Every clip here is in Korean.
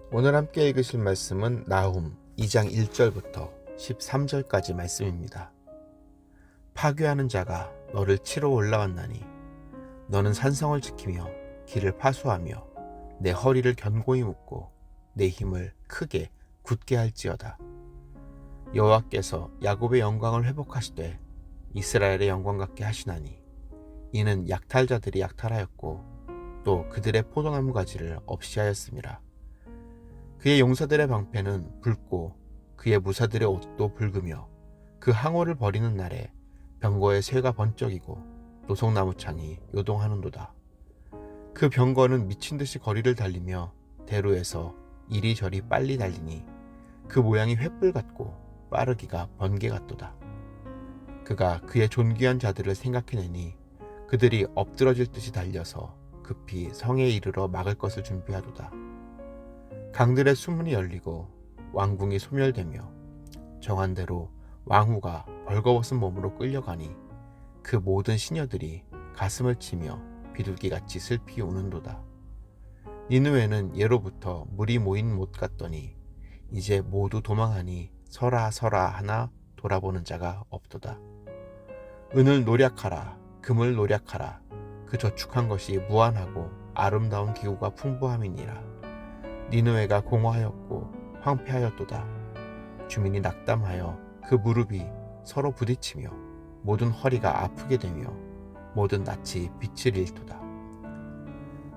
오늘 함께 읽으실 말씀은 나훔 2장 1절부터 13절까지 말씀입니다. 파괴하는 자가 너를 치러 올라왔나니 너는 산성을 지키며 길을 파수하며 내 허리를 견고히 묶고 내 힘을 크게 굳게 할지어다. 여호와께서 야곱의 영광을 회복하시되 이스라엘의 영광 같게 하시나니 이는 약탈자들이 약탈하였고 또 그들의 포도나무 가지를 없이 하였음이라. 그의 용사들의 방패는 붉고 그의 무사들의 옷도 붉으며 그 항오를 버리는 날에 병거의 쇠가 번쩍이고 노송나무 창이 요동하는도다. 그 병거는 미친 듯이 거리를 달리며 대로에서 이리저리 빨리 달리니 그 모양이 횃불 같고 빠르기가 번개 같도다. 그가 그의 존귀한 자들을 생각해내니 그들이 엎드러질 듯이 달려서 급히 성에 이르러 막을 것을 준비하도다. 강들의 수문이 열리고 왕궁이 소멸되며 정한 대로 왕후가 벌거벗은 몸으로 끌려가니 그 모든 시녀들이 가슴을 치며 비둘기같이 슬피 우는도다. 니느웨는 예로부터 물이 모인 못 같더니 이제 모두 도망하니 서라 서라 하나 돌아보는 자가 없도다. 은을 노략하라, 금을 노략하라. 그 저축한 것이 무한하고 아름다운 기구가 풍부함이니라. 니느웨가 공허하였고 황폐하였도다. 주민이 낙담하여 그 무릎이 서로 부딪히며 모든 허리가 아프게 되며 모든 낯이 빛을 잃도다.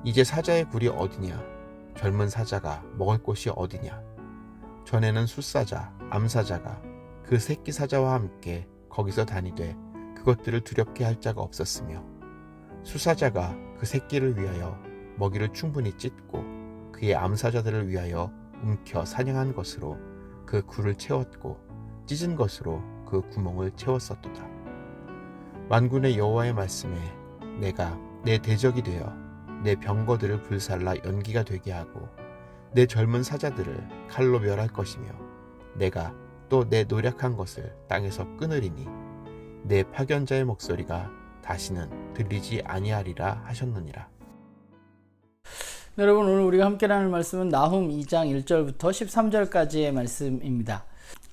이제 사자의 굴이 어디냐? 젊은 사자가 먹을 곳이 어디냐? 전에는 숫사자, 암사자가 그 새끼 사자와 함께 거기서 다니되 그것들을 두렵게 할 자가 없었으며 수사자가 그 새끼를 위하여 먹이를 충분히 찢고 그의 암사자들을 위하여 움켜 사냥한 것으로 그 굴을 채웠고 찢은 것으로 그 구멍을 채웠었도다. 만군의 여호와의 말씀에 내가 내 대적이 되어 내 병거들을 불살라 연기가 되게 하고 내 젊은 사자들을 칼로 멸할 것이며 내가 또 내 노력한 것을 땅에서 끊으리니 내 파견자의 목소리가 다시는 들리지 아니하리라 하셨느니라. 여러분, 오늘 우리가 함께 나눌 말씀은 나훔 2장 1절부터 13절까지의 말씀입니다.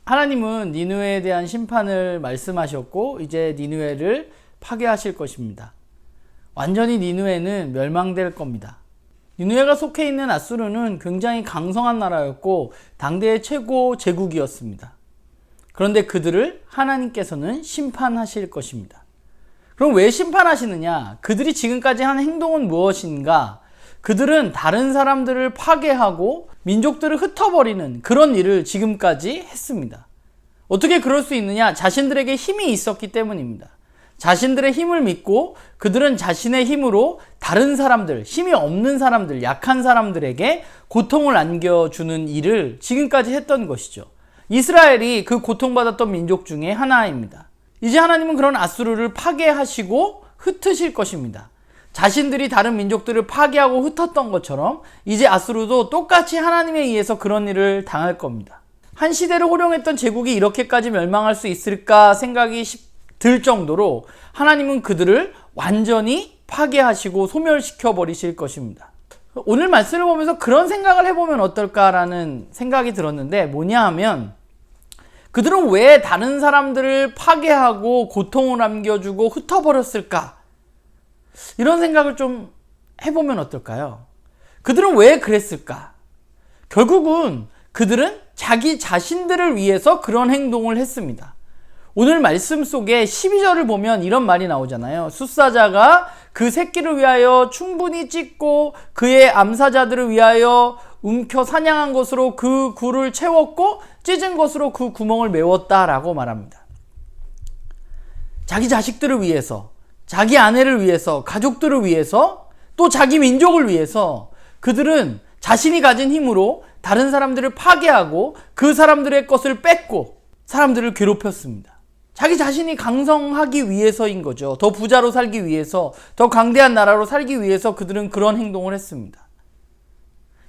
하나님은 니느웨에 대한 심판을 말씀하셨고 이제 니느웨를 파괴하실 것입니다. 완전히 니느웨는 멸망될 겁니다. 니느웨가 속해 있는 아수르는 굉장히 강성한 나라였고 당대의 최고 제국이었습니다. 그런데 그들을 하나님께서는 심판하실 것입니다. 그럼 왜 심판하시느냐? 그들이 지금까지 한 행동은 무엇인가? 그들은 다른 사람들을 파괴하고 민족들을 흩어버리는 그런 일을 지금까지 했습니다. 어떻게 그럴 수 있느냐? 자신들에게 힘이 있었기 때문입니다. 자신들의 힘을 믿고 그들은 자신의 힘으로 다른 사람들, 힘이 없는 사람들, 약한 사람들에게 고통을 안겨주는 일을 지금까지 했던 것이죠. 이스라엘이 그 고통받았던 민족 중에 하나입니다. 이제 하나님은 그런 아수르를 파괴하시고 흩으실 것입니다. 자신들이 다른 민족들을 파괴하고 흩었던 것처럼 이제 아수르도 똑같이 하나님에 의해서 그런 일을 당할 겁니다. 한 시대를 호령했던 제국이 이렇게까지 멸망할 수 있을까 생각이 들 정도로 하나님은 그들을 완전히 파괴하시고 소멸시켜 버리실 것입니다. 오늘 말씀을 보면서 그런 생각을 해보면 어떨까라는 생각이 들었는데, 뭐냐 하면 그들은 왜 다른 사람들을 파괴하고 고통을 안겨주고 흩어버렸을까? 이런 생각을 좀 해보면 어떨까요? 그들은 왜 그랬을까? 결국은 그들은 자기 자신들을 위해서 그런 행동을 했습니다. 오늘 말씀 속에 12절을 보면 이런 말이 나오잖아요. 숫사자가 그 새끼를 위하여 충분히 찢고 그의 암사자들을 위하여 움켜 사냥한 것으로 그 굴을 채웠고 찢은 것으로 그 구멍을 메웠다라고 말합니다. 자기 자식들을 위해서, 자기 아내를 위해서, 가족들을 위해서, 또 자기 민족을 위해서 그들은 자신이 가진 힘으로 다른 사람들을 파괴하고 그 사람들의 것을 뺏고 사람들을 괴롭혔습니다. 자기 자신이 강성하기 위해서인 거죠. 더 부자로 살기 위해서, 더 강대한 나라로 살기 위해서 그들은 그런 행동을 했습니다.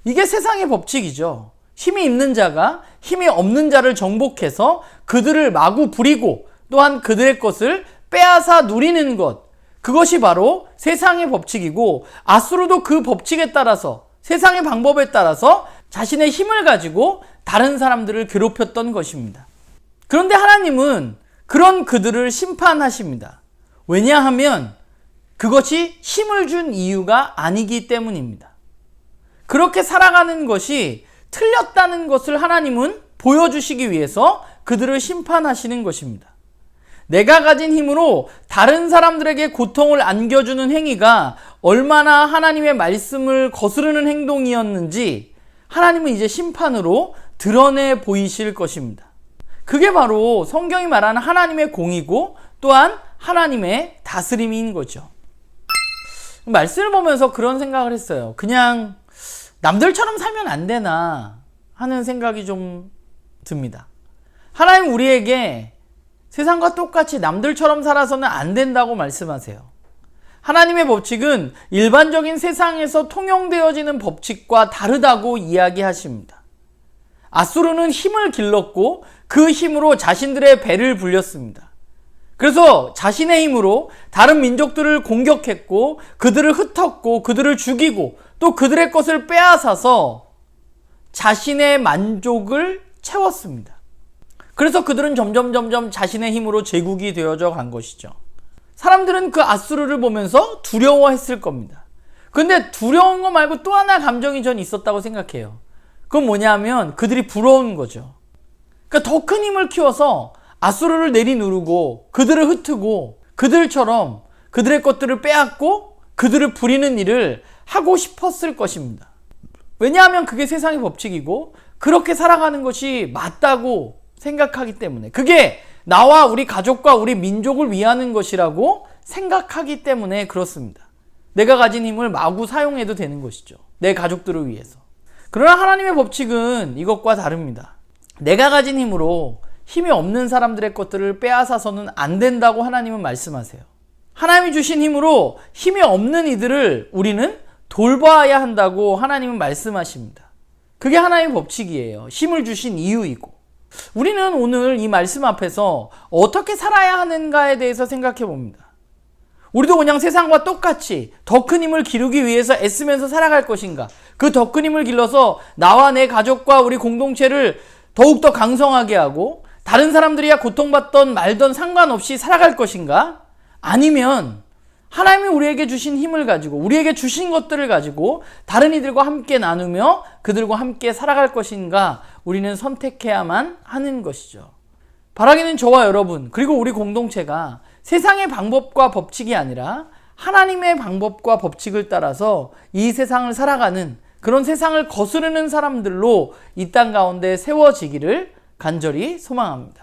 이게 세상의 법칙이죠. 힘이 있는 자가 힘이 없는 자를 정복해서 그들을 마구 부리고 또한 그들의 것을 빼앗아 누리는 것, 그것이 바로 세상의 법칙이고 아수르도 그 법칙에 따라서, 세상의 방법에 따라서 자신의 힘을 가지고 다른 사람들을 괴롭혔던 것입니다. 그런데 하나님은 그런 그들을 심판하십니다. 왜냐하면 그것이 힘을 준 이유가 아니기 때문입니다. 그렇게 살아가는 것이 틀렸다는 것을 하나님은 보여주시기 위해서 그들을 심판하시는 것입니다. 내가 가진 힘으로 다른 사람들에게 고통을 안겨주는 행위가 얼마나 하나님의 말씀을 거스르는 행동이었는지 하나님은 이제 심판으로 드러내 보이실 것입니다. 그게 바로 성경이 말하는 하나님의 공이고 또한 하나님의 다스림인 거죠. 말씀을 보면서 그런 생각을 했어요. 그냥 남들처럼 살면 안 되나 하는 생각이 좀 듭니다. 하나님 우리에게 세상과 똑같이 남들처럼 살아서는 안 된다고 말씀하세요. 하나님의 법칙은 일반적인 세상에서 통용되어지는 법칙과 다르다고 이야기하십니다. 아수르는 힘을 길렀고 그 힘으로 자신들의 배를 불렸습니다. 그래서 자신의 힘으로 다른 민족들을 공격했고 그들을 흩었고 그들을 죽이고 또 그들의 것을 빼앗아서 자신의 만족을 채웠습니다. 그래서 그들은 점점 자신의 힘으로 제국이 되어져 간 것이죠. 사람들은 그 아수르를 보면서 두려워했을 겁니다. 근데 두려운 거 말고 또 하나 감정이 전 있었다고 생각해요. 그건 뭐냐면 그들이 부러운 거죠. 그러니까 더 큰 힘을 키워서 아수르를 내리누르고 그들을 흩고 그들처럼 그들의 것들을 빼앗고 그들을 부리는 일을 하고 싶었을 것입니다. 왜냐하면 그게 세상의 법칙이고 그렇게 살아가는 것이 맞다고 생각하기 때문에, 그게 나와 우리 가족과 우리 민족을 위하는 것이라고 생각하기 때문에 그렇습니다. 내가 가진 힘을 마구 사용해도 되는 것이죠. 내 가족들을 위해서. 그러나 하나님의 법칙은 이것과 다릅니다. 내가 가진 힘으로 힘이 없는 사람들의 것들을 빼앗아서는 안 된다고 하나님은 말씀하세요. 하나님이 주신 힘으로 힘이 없는 이들을 우리는 돌봐야 한다고 하나님은 말씀하십니다. 그게 하나님의 법칙이에요. 힘을 주신 이유이고. 우리는 오늘 이 말씀 앞에서 어떻게 살아야 하는가에 대해서 생각해 봅니다. 우리도 그냥 세상과 똑같이 더 큰 힘을 기르기 위해서 애쓰면서 살아갈 것인가? 그 더 큰 힘을 길러서 나와 내 가족과 우리 공동체를 더욱더 강성하게 하고 다른 사람들이야 고통받던 말던 상관없이 살아갈 것인가? 아니면 하나님이 우리에게 주신 힘을 가지고 우리에게 주신 것들을 가지고 다른 이들과 함께 나누며 그들과 함께 살아갈 것인가? 우리는 선택해야만 하는 것이죠. 바라기는 저와 여러분 그리고 우리 공동체가 세상의 방법과 법칙이 아니라 하나님의 방법과 법칙을 따라서 이 세상을 살아가는 그런 세상을 거스르는 사람들로 이 땅 가운데 세워지기를 간절히 소망합니다.